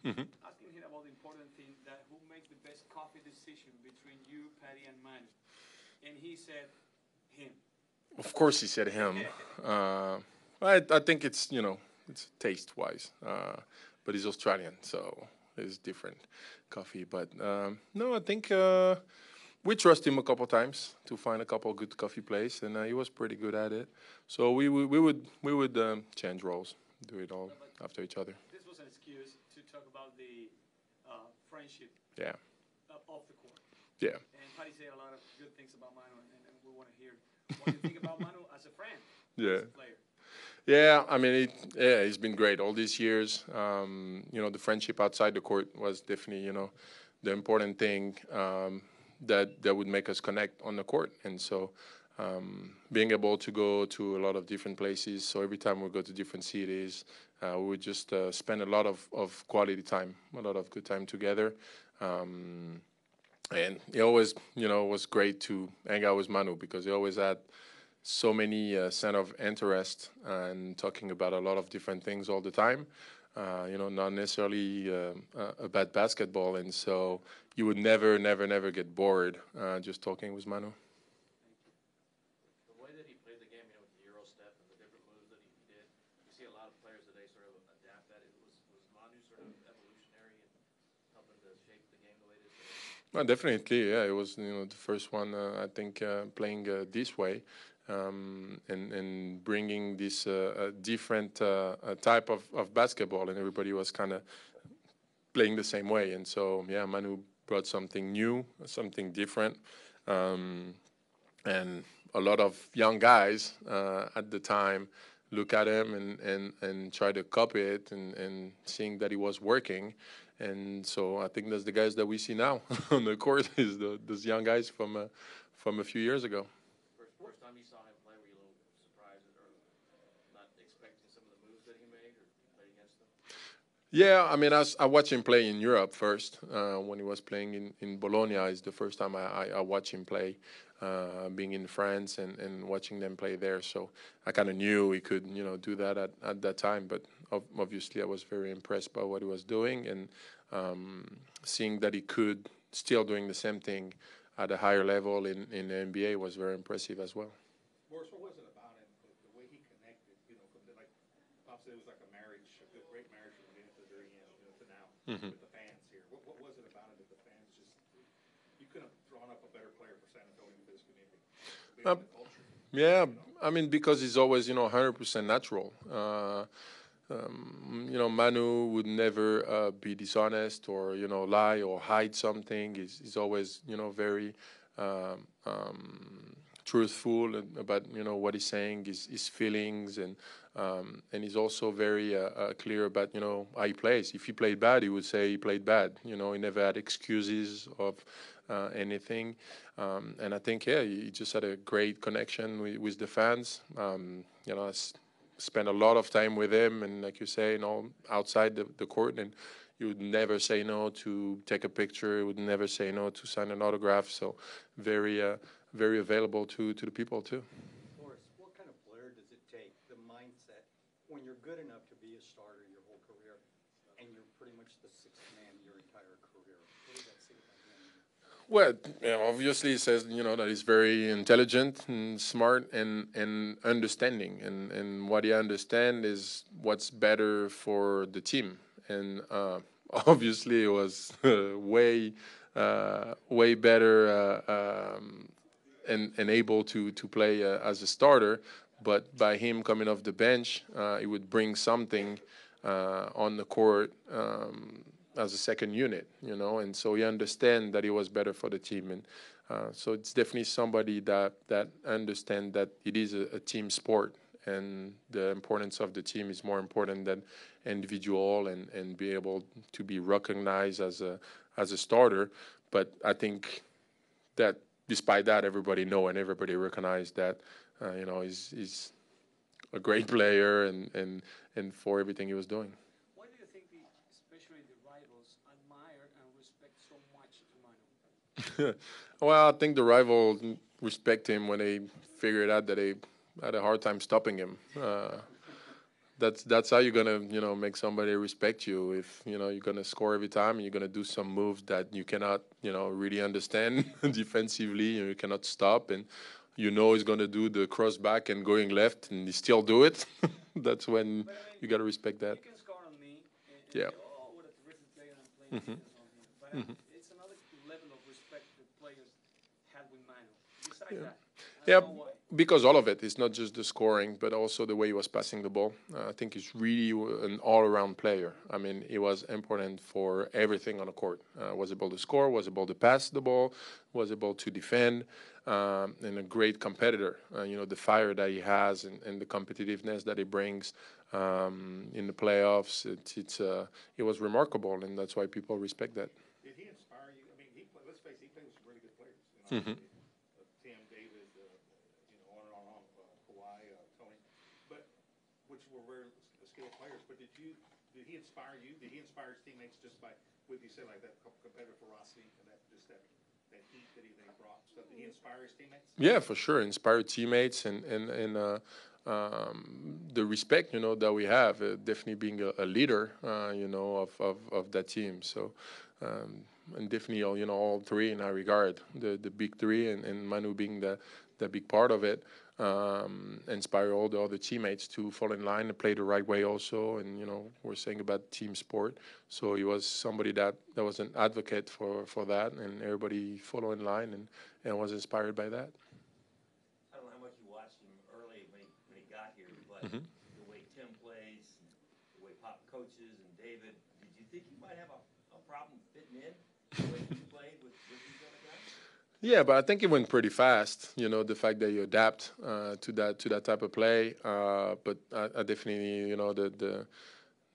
asking him about the important thing that who makes the best coffee decision between you, Patty, and Manu, and he said him. Of course, he said him. I think it's it's taste wise, but he's Australian, so it's different coffee. But no, I think we trust him a couple times to find a couple good coffee places, and he was pretty good at it. So we would change roles, do it all But after each other. this was an excuse to talk about the friendship Yeah, off the court. yeah, And Patty said a lot of good things about Manu, and we want to hear what you think about Manu as a friend, yeah. as a player. Yeah, I mean, yeah, he's been great all these years. The friendship outside the court was definitely, the important thing that would make us connect on the court. And so, being able to go to a lot of different places. So every time we go to different cities, we would just spend a lot of quality time, a lot of good time together. Um, and it always, was great to hang out with Manu because he always had so many set of interest and talking about a lot of different things all the time. Not necessarily about basketball, and so you would never, never, never get bored just talking with Manu. The way that he played the game, with the Euro step and the different moves that he did, you see a lot of players today sort of adapt that. Was Manu sort of evolutionary in helping to shape the game the way it is today? Well, definitely, yeah. It was the first one I think playing this way. And bringing this different type of basketball, and everybody was kind of playing the same way. And so, yeah, Manu brought something new, something different, and a lot of young guys at the time look at him and try to copy it, and seeing that it was working. And so I think that's the guys that we see now on the court is those young guys from a few years ago. First time you saw him play, were you a little surprised or not expecting some of the moves that he made, or you played against him? Yeah, I mean, I watched him play in Europe first when he was playing in Bologna. Is the first time I watched him play, being in France and watching them play there. So I kind of knew he could, do that at that time. But obviously, I was very impressed by what he was doing, and seeing that he could still doing the same thing at a higher level in the NBA was very impressive as well. Boris, what was it about him, the way he connected, from the, like, Pop said it was like a marriage, a good, great marriage from the beginning to the very end, to now, with the fans here. What was it about it that the fans just, you couldn't have drawn up a better player for San Antonio for this community, being Uh, in the culture? yeah, I mean, because he's always, 100% natural. Manu would never be dishonest or lie or hide something. He's always very um, um, truthful about what he's saying, his feelings, and he's also very clear about how he plays. If he played bad, he would say he played bad. He never had excuses of anything. And I think he just had a great connection with the fans. Spent a lot of time with him, and like you say, outside the court, and he would never say no to take a picture. He would never say no to sign an autograph. So very, very available to the people too. Boris, what kind of player does it take, the mindset, when you're good enough to be a starter your whole career, and you're pretty much the sixth man your entire career? What does that say about him? Well, obviously, it says that he's very intelligent and smart and understanding, and what he understands is what's better for the team. And obviously, it was way better and able to play as a starter. But by him coming off the bench, it would bring something on the court. As a second unit, and so he understand that it was better for the team, and so it's definitely somebody that understand that it is a team sport, and the importance of the team is more important than individual, and be able to be recognized as a starter. But I think that despite that, everybody know and everybody recognize that he's a great player, and for everything he was doing. Why do you think, especially the rivals, admire and respect so much to Manu? Well, I think the rival respect him when they figured out that they had a hard time stopping him. That's how you're gonna make somebody respect you. If you're gonna score every time and you're gonna do some moves that you cannot really understand defensively, and you cannot stop, and he's gonna do the cross back and going left, and he still do it. That's when But I mean, you gotta respect that. you can score on me, and Yeah. say, oh, what a terrific player I'm playing against on him. But it's another level of respect that players had with Manu. Besides that, I Yeah, don't know why. because all of it. It's not just the scoring, but also the way he was passing the ball. I think he's really an all-around player. I mean, he was important for everything on the court. Was able to score, was able to pass the ball, was able to defend, and a great competitor. The fire that he has and the competitiveness that he brings in the playoffs. It was remarkable, and that's why people respect that. Did he inspire you? I mean, let's face it, he played with some really good players. Tim, David, on and on, Kawhi, Tony, but which were very skilled players. But did he inspire you? Did he inspire his teammates just by what you said, like that competitive ferocity and that heat that he brought? So did he inspire his teammates? Yeah, for sure. Inspire teammates and the respect, that we have, definitely being a leader, of that team. So, and definitely, all three in that regard, the big three and Manu being the big part of it, inspire all the other teammates to fall in line and play the right way also. And, we're saying about team sport. So he was somebody that was an advocate for that, and everybody follow in line and was inspired by that. I don't know how much you watched him early when he got here, but the way Tim plays, the way Pop coaches, and David, did you think you might have a problem fitting in the way you played with these other guys? Yeah, but I think it went pretty fast. The fact that you adapt to that type of play. But I definitely,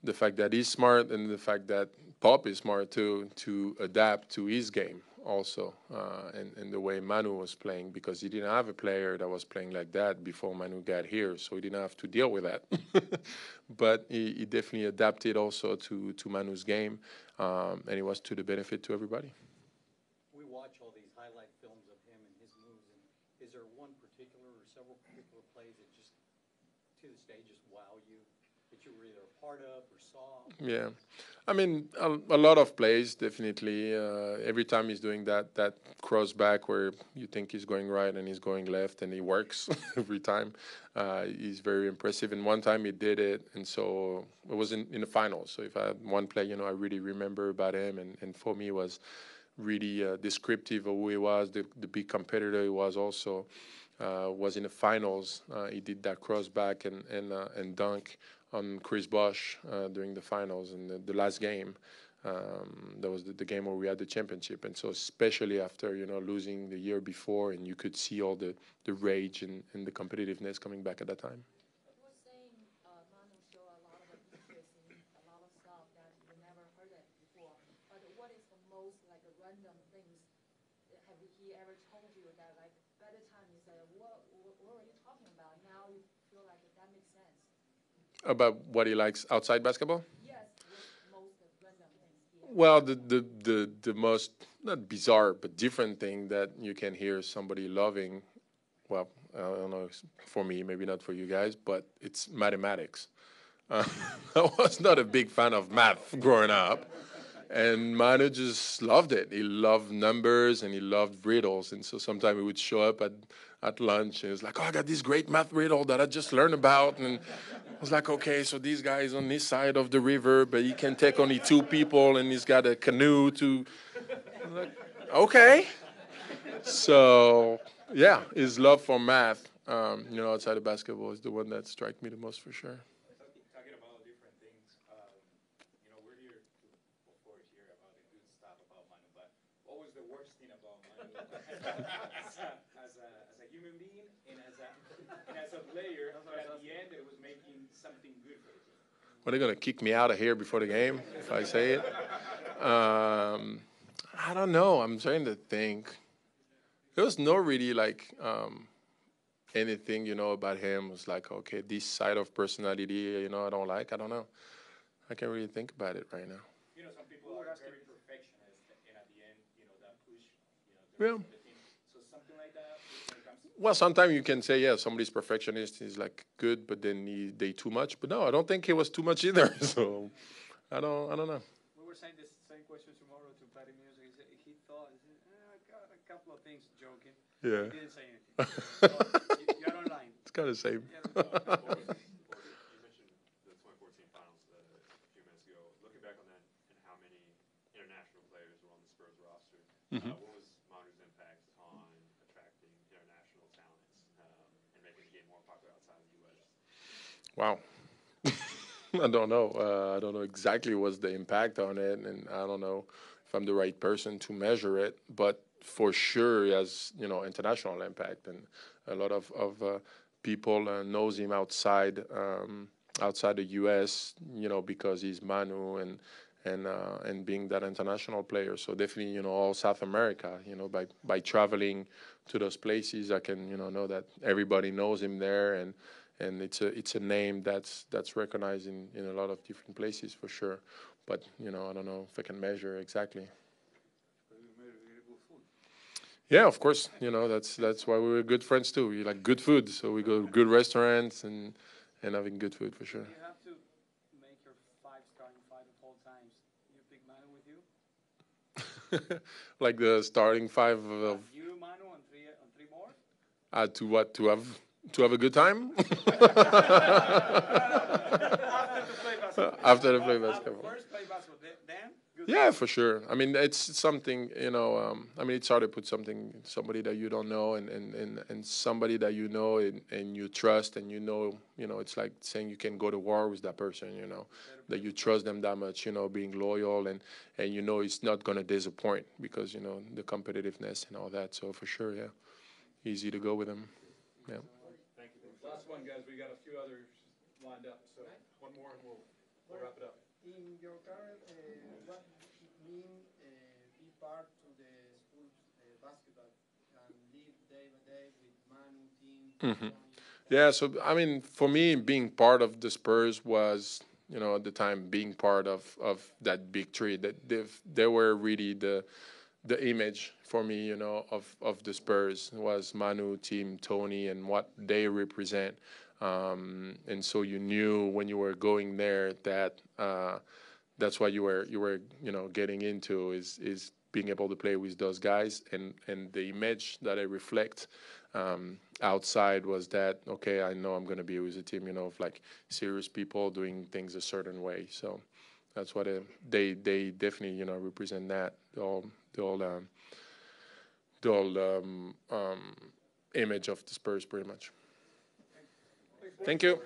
the fact that he's smart and the fact that Pop is smart too, to adapt to his game also, and the way Manu was playing, because he didn't have a player that was playing like that before Manu got here, so he didn't have to deal with that. But he definitely adapted also to Manu's game, and it was to the benefit to everybody. We watch all these highlight films of him and his moves, and is there one particular or several particular plays that just, to this day, just wow you, that you were either a part of or saw? Yeah. I mean, a lot of plays, definitely. Every time he's doing that cross back where you think he's going right and he's going left, and he works every time. He's very impressive. And one time he did it, and so it was in the finals. So if I had one play, I really remember about him, and for me was really descriptive of who he was, the big competitor he was also. Was in the finals. He did that cross back and dunk on Chris Bosh during the finals, and the last game. That was the game where we had the championship. And so especially after, losing the year before, and you could see all the rage and the competitiveness coming back at that time. You were saying Manu showed a lot of interesting, a lot of stuff that you never heard it before. But what is the most, a random things have he ever told you that, by the time you said, what are you talking about? Now you feel like that makes sense. About what he likes outside basketball? Yes, most random things. Well, the most, not bizarre, but different thing that you can hear somebody loving, well, I don't know, for me, maybe not for you guys, but it's mathematics. I was not a big fan of math growing up. And Manu just loved it. He loved numbers and he loved riddles. And so sometimes he would show up at lunch and he was like, oh, I got this great math riddle that I just learned about. And I was like, okay, so this guy is on this side of the river, but he can take only 2 people and he's got a canoe to. I'm like, okay. So, yeah, his love for math, outside of basketball is the one that struck me the most for sure. Talking about different things, we're here to, of course, hear about the good stuff about Manu, but what was the worst thing about Manu as a human being and as a player, but at the end it was making something good for the team? Well, they're going to kick me out of here before the game if I say it. I don't know. I'm trying to think. There was no really anything, about him was like, okay, this side of personality, I don't like. I don't know. I can't really think about it right now. Some people are very perfectionist, and at the end, that push, Yeah. the team. So something like that when it comes to Well, sometimes you can say, yeah, somebody's perfectionist is like good, but then they too much. But no, I don't think he was too much either. So I don't know. We were saying this same question tomorrow to Patty Music. He thought, I got a couple of things joking. Yeah. He didn't say anything. So you're online. It's kind of the same. Boris, you mentioned the 2014 finals a few minutes ago. Looking back on that and how many international players were on the Spurs roster, what was Manu's impact on attracting international talents and making the game more popular outside of the U.S.? Wow. I don't know. I don't know exactly what's the impact on it, and I don't know if I'm the right person to measure it. But for sure, he has international impact, and a lot of people knows him outside the U.S. Because he's Manu and being that international player. So definitely all South America. By traveling to those places, I can know that everybody knows him there, and it's a name that's recognized in a lot of different places for sure. But I don't know if I can measure exactly. Yeah, of course. That's why we were good friends too. We like good food, so we go to good restaurants and having good food for sure. You have to make your 5 starting 5 of all times. You pick Manu with you? Like the starting 5 of you, Manu, and three more? To what? To have a good time? After the play basketball. First play basketball, then? Good Yeah, for sure. I mean, it's something, I mean, it's hard to put somebody that you don't know and somebody that you know and you trust and it's like saying you can go to war with that person, that you trust them that much, being loyal and it's not going to disappoint because, the competitiveness and all that. So for sure, yeah, easy to go with them. Yeah. Thank you. Last one, guys. We got a few others lined up, so one more and we'll wrap it up. In your career, what it mean be part to the Spurs basketball and live day by day with Manu team? Yeah, so I mean, for me, being part of the Spurs was, at the time, being part of that big three. That they were really the image for me, of the Spurs was Manu, team, Tony, and what they represent. And so you knew when you were going there that that's what you were getting into is being able to play with those guys and the image that I reflect outside was that okay, I know I'm going to be with a team of like serious people doing things a certain way. So that's what they definitely represent that the whole image of the Spurs pretty much. Thank you.